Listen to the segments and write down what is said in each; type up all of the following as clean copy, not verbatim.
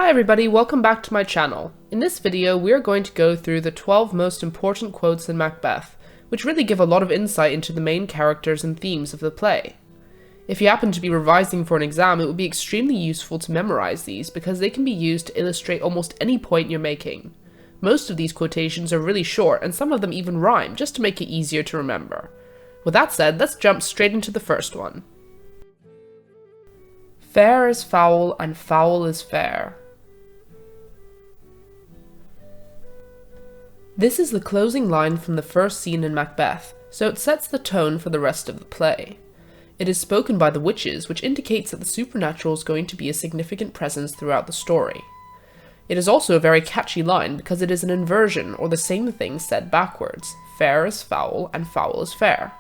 Hi everybody, welcome back to my channel. In this video, we are going to go through the 12 most important quotes in Macbeth, which really give a lot of insight into the main characters and themes of the play. If you happen to be revising for an exam, it would be extremely useful to memorize these because they can be used to illustrate almost any point you're making. Most of these quotations are really short, and some of them even rhyme, just to make it easier to remember. With that said, let's jump straight into the first one. Fair is foul, and foul is fair. This is the closing line from the first scene in Macbeth, so it sets the tone for the rest of the play. It is spoken by the witches, which indicates that the supernatural is going to be a significant presence throughout the story. It is also a very catchy line because it is an inversion, or the same thing said backwards. Fair is foul, and foul is fair.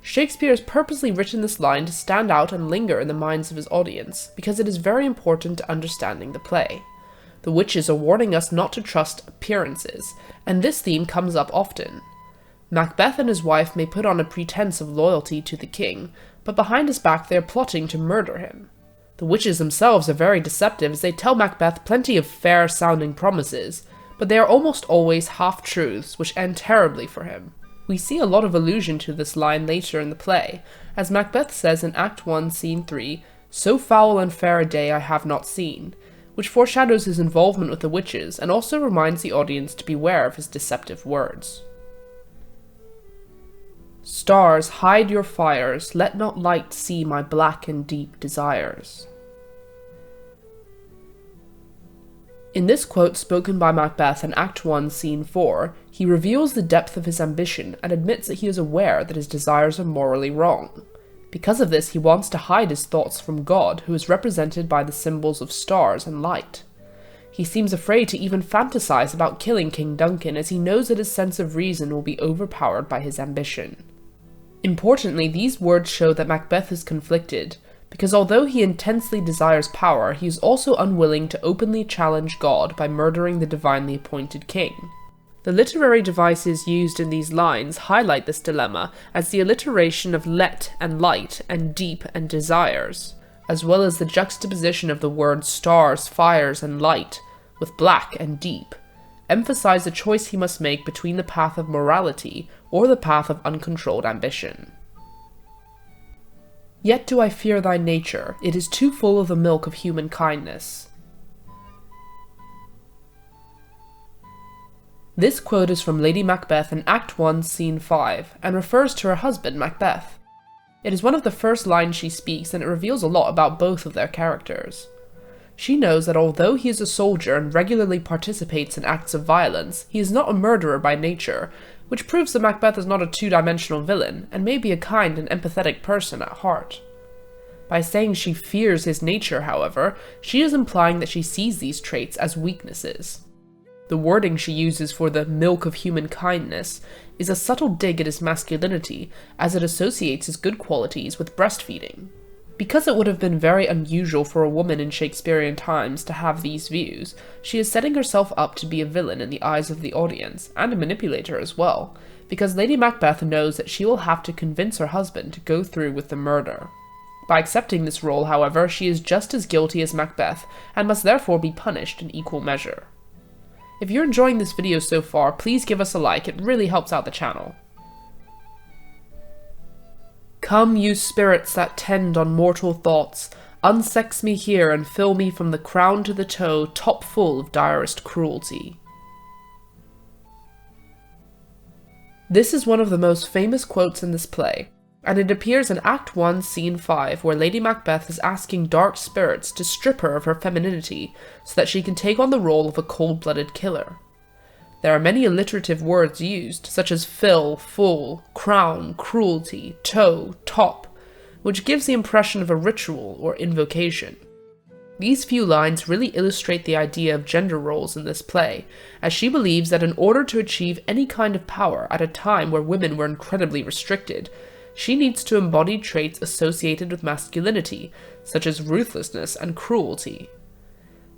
Shakespeare has purposely written this line to stand out and linger in the minds of his audience, because it is very important to understanding the play. The witches are warning us not to trust appearances, and this theme comes up often. Macbeth and his wife may put on a pretense of loyalty to the king, but behind his back they are plotting to murder him. The witches themselves are very deceptive as they tell Macbeth plenty of fair-sounding promises, but they are almost always half-truths which end terribly for him. We see a lot of allusion to this line later in the play, as Macbeth says in Act 1, Scene 3, "So foul and fair a day I have not seen," which foreshadows his involvement with the witches and also reminds the audience to beware of his deceptive words. Stars, hide your fires, let not light see my black and deep desires. In this quote spoken by Macbeth in Act 1, Scene 4, he reveals the depth of his ambition and admits that he is aware that his desires are morally wrong. Because of this, he wants to hide his thoughts from God, who is represented by the symbols of stars and light. He seems afraid to even fantasize about killing King Duncan, as he knows that his sense of reason will be overpowered by his ambition. Importantly, these words show that Macbeth is conflicted, because although he intensely desires power, he is also unwilling to openly challenge God by murdering the divinely appointed king. The literary devices used in these lines highlight this dilemma, as the alliteration of let and light and deep and desires, as well as the juxtaposition of the words stars, fires, and light, with black and deep, emphasize the choice he must make between the path of morality or the path of uncontrolled ambition. Yet do I fear thy nature, it is too full of the milk of human kindness. This quote is from Lady Macbeth in Act 1, Scene 5, and refers to her husband, Macbeth. It is one of the first lines she speaks, and it reveals a lot about both of their characters. She knows that although he is a soldier and regularly participates in acts of violence, he is not a murderer by nature, which proves that Macbeth is not a two-dimensional villain, and may be a kind and empathetic person at heart. By saying she fears his nature, however, she is implying that she sees these traits as weaknesses. The wording she uses for the milk of human kindness is a subtle dig at his masculinity, as it associates his good qualities with breastfeeding. Because it would have been very unusual for a woman in Shakespearean times to have these views, she is setting herself up to be a villain in the eyes of the audience, and a manipulator as well, because Lady Macbeth knows that she will have to convince her husband to go through with the murder. By accepting this role, however, she is just as guilty as Macbeth, and must therefore be punished in equal measure. If you're enjoying this video so far, please give us a like, it really helps out the channel. Come, you spirits that tend on mortal thoughts, unsex me here and fill me from the crown to the toe, top full of direst cruelty. This is one of the most famous quotes in this play, and it appears in Act 1, Scene 5, where Lady Macbeth is asking dark spirits to strip her of her femininity so that she can take on the role of a cold-blooded killer. There are many alliterative words used, such as fill, full, crown, cruelty, toe, top, which gives the impression of a ritual or invocation. These few lines really illustrate the idea of gender roles in this play, as she believes that in order to achieve any kind of power at a time where women were incredibly restricted, she needs to embody traits associated with masculinity, such as ruthlessness and cruelty.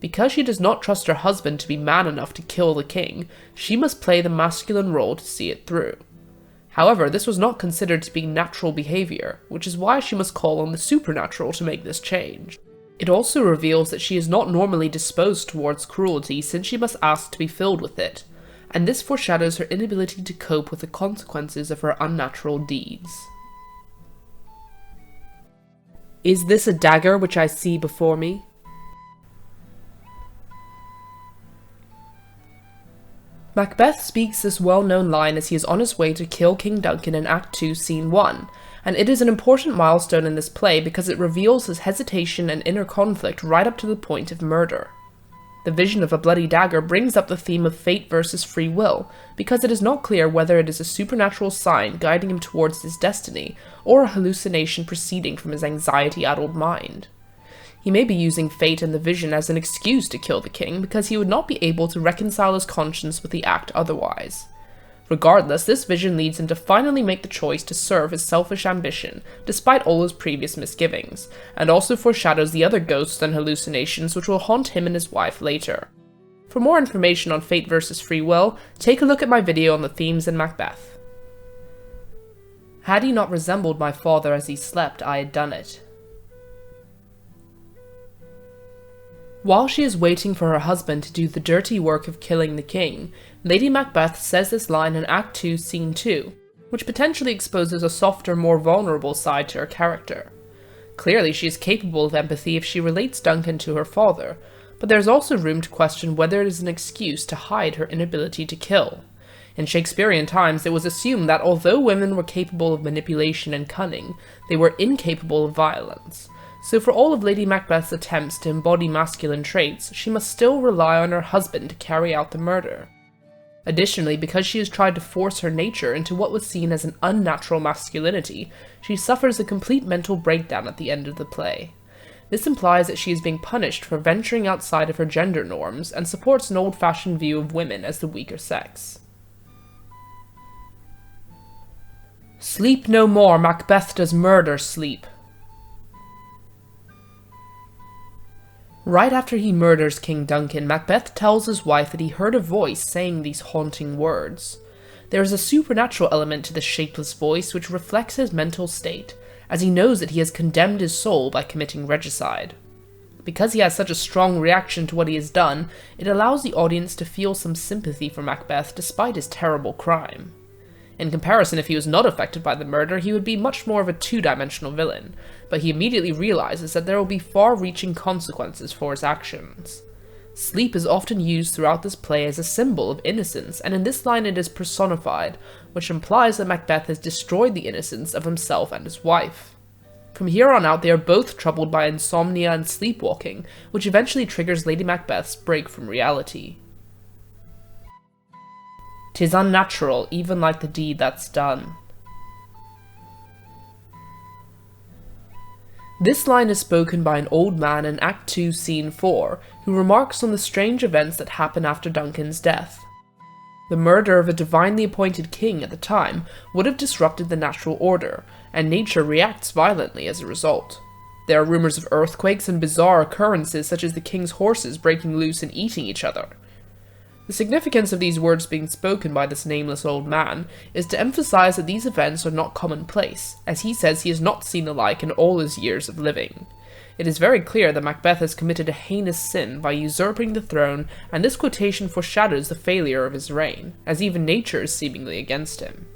Because she does not trust her husband to be man enough to kill the king, she must play the masculine role to see it through. However, this was not considered to be natural behavior, which is why she must call on the supernatural to make this change. It also reveals that she is not normally disposed towards cruelty since she must ask to be filled with it, and this foreshadows her inability to cope with the consequences of her unnatural deeds. Is this a dagger which I see before me? Macbeth speaks this well-known line as he is on his way to kill King Duncan in Act 2, Scene 1, and it is an important milestone in this play because it reveals his hesitation and inner conflict right up to the point of murder. The vision of a bloody dagger brings up the theme of fate versus free will, because it is not clear whether it is a supernatural sign guiding him towards his destiny, or a hallucination proceeding from his anxiety-addled mind. He may be using fate and the vision as an excuse to kill the king, because he would not be able to reconcile his conscience with the act otherwise. Regardless, this vision leads him to finally make the choice to serve his selfish ambition, despite all his previous misgivings, and also foreshadows the other ghosts and hallucinations which will haunt him and his wife later. For more information on fate versus free will, take a look at my video on the themes in Macbeth. Had he not resembled my father as he slept, I had done it. While she is waiting for her husband to do the dirty work of killing the king, Lady Macbeth says this line in Act 2, Scene 2, which potentially exposes a softer, more vulnerable side to her character. Clearly, she is capable of empathy if she relates Duncan to her father, but there is also room to question whether it is an excuse to hide her inability to kill. In Shakespearean times, it was assumed that although women were capable of manipulation and cunning, they were incapable of violence. So for all of Lady Macbeth's attempts to embody masculine traits, she must still rely on her husband to carry out the murder. Additionally, because she has tried to force her nature into what was seen as an unnatural masculinity, she suffers a complete mental breakdown at the end of the play. This implies that she is being punished for venturing outside of her gender norms, and supports an old-fashioned view of women as the weaker sex. Sleep no more, Macbeth does murder sleep. Right after he murders King Duncan, Macbeth tells his wife that he heard a voice saying these haunting words. There is a supernatural element to this shapeless voice which reflects his mental state, as he knows that he has condemned his soul by committing regicide. Because he has such a strong reaction to what he has done, it allows the audience to feel some sympathy for Macbeth despite his terrible crime. In comparison, if he was not affected by the murder, he would be much more of a two-dimensional villain, but he immediately realizes that there will be far-reaching consequences for his actions. Sleep is often used throughout this play as a symbol of innocence, and in this line it is personified, which implies that Macbeth has destroyed the innocence of himself and his wife. From here on out, they are both troubled by insomnia and sleepwalking, which eventually triggers Lady Macbeth's break from reality. "'Tis unnatural, even like the deed that's done." This line is spoken by an old man in Act 2, Scene 4, who remarks on the strange events that happen after Duncan's death. The murder of a divinely appointed king at the time would have disrupted the natural order, and nature reacts violently as a result. There are rumors of earthquakes and bizarre occurrences such as the king's horses breaking loose and eating each other. The significance of these words being spoken by this nameless old man is to emphasize that these events are not commonplace, as he says he has not seen the like in all his years of living. It is very clear that Macbeth has committed a heinous sin by usurping the throne, and this quotation foreshadows the failure of his reign, as even nature is seemingly against him.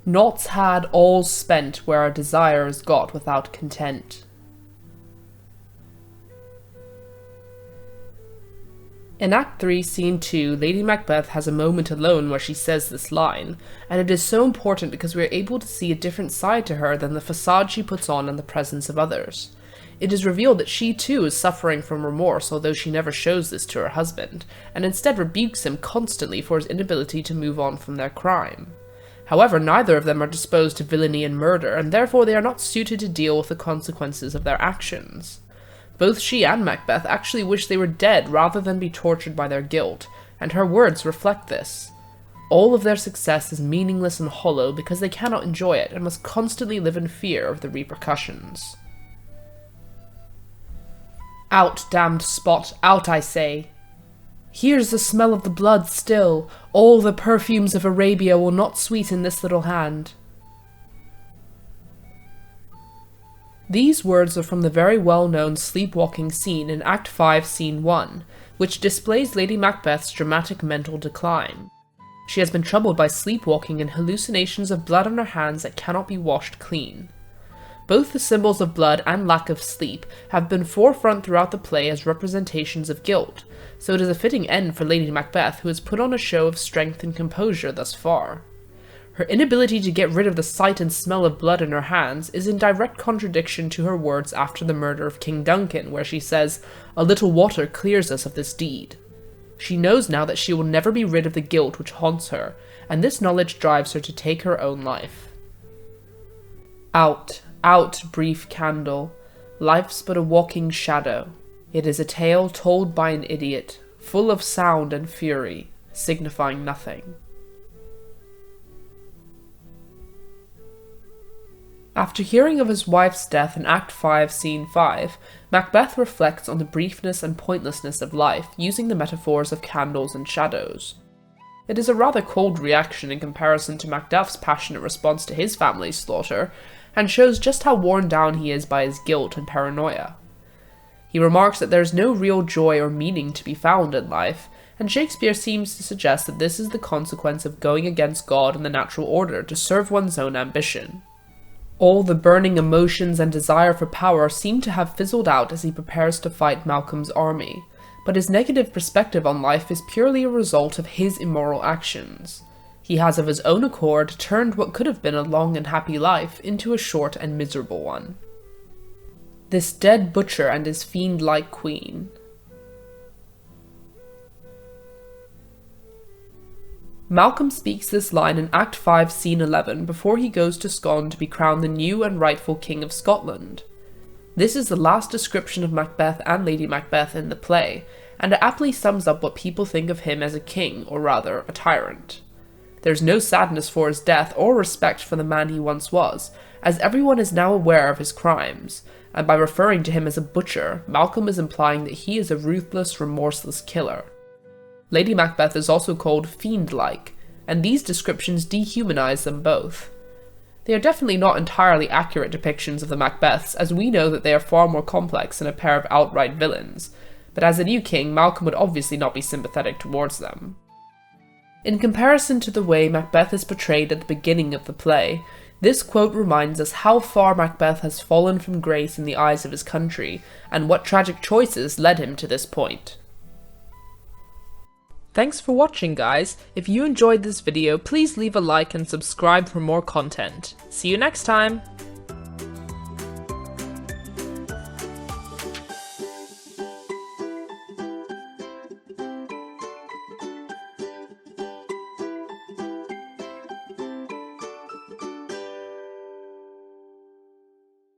Naught's had, all's spent, where our desire is got without content. In Act 3, Scene 2, Lady Macbeth has a moment alone where she says this line, and it is so important because we are able to see a different side to her than the facade she puts on in the presence of others. It is revealed that she too is suffering from remorse, although she never shows this to her husband, and instead rebukes him constantly for his inability to move on from their crime. However, neither of them are disposed to villainy and murder, and therefore they are not suited to deal with the consequences of their actions. Both she and Macbeth actually wish they were dead rather than be tortured by their guilt, and her words reflect this. All of their success is meaningless and hollow because they cannot enjoy it and must constantly live in fear of the repercussions. Out, damned spot, out, I say! Here's the smell of the blood still. All the perfumes of Arabia will not sweeten this little hand. These words are from the very well-known sleepwalking scene in Act 5, Scene 1, which displays Lady Macbeth's dramatic mental decline. She has been troubled by sleepwalking and hallucinations of blood on her hands that cannot be washed clean. Both the symbols of blood and lack of sleep have been forefront throughout the play as representations of guilt, so it is a fitting end for Lady Macbeth, who has put on a show of strength and composure thus far. Her inability to get rid of the sight and smell of blood in her hands is in direct contradiction to her words after the murder of King Duncan, where she says, "A little water clears us of this deed." She knows now that she will never be rid of the guilt which haunts her, and this knowledge drives her to take her own life. Out, out, brief candle, life's but a walking shadow. It is a tale told by an idiot, full of sound and fury, signifying nothing. After hearing of his wife's death in Act 5, Scene 5, Macbeth reflects on the briefness and pointlessness of life, using the metaphors of candles and shadows. It is a rather cold reaction in comparison to Macduff's passionate response to his family's slaughter, and shows just how worn down he is by his guilt and paranoia. He remarks that there is no real joy or meaning to be found in life, and Shakespeare seems to suggest that this is the consequence of going against God and the natural order to serve one's own ambition. All the burning emotions and desire for power seem to have fizzled out as he prepares to fight Malcolm's army, but his negative perspective on life is purely a result of his immoral actions. He has of his own accord turned what could have been a long and happy life into a short and miserable one. This dead butcher and his fiend-like queen. Malcolm speaks this line in Act 5, Scene 11 before he goes to Scotland to be crowned the new and rightful King of Scotland. This is the last description of Macbeth and Lady Macbeth in the play, and it aptly sums up what people think of him as a king, or rather, a tyrant. There is no sadness for his death or respect for the man he once was, as everyone is now aware of his crimes, and by referring to him as a butcher, Malcolm is implying that he is a ruthless, remorseless killer. Lady Macbeth is also called fiend-like, and these descriptions dehumanize them both. They are definitely not entirely accurate depictions of the Macbeths, as we know that they are far more complex than a pair of outright villains, but as a new king, Malcolm would obviously not be sympathetic towards them. In comparison to the way Macbeth is portrayed at the beginning of the play, this quote reminds us how far Macbeth has fallen from grace in the eyes of his country, and what tragic choices led him to this point. Thanks for watching, guys. If you enjoyed this video, please leave a like and subscribe for more content. See you next time!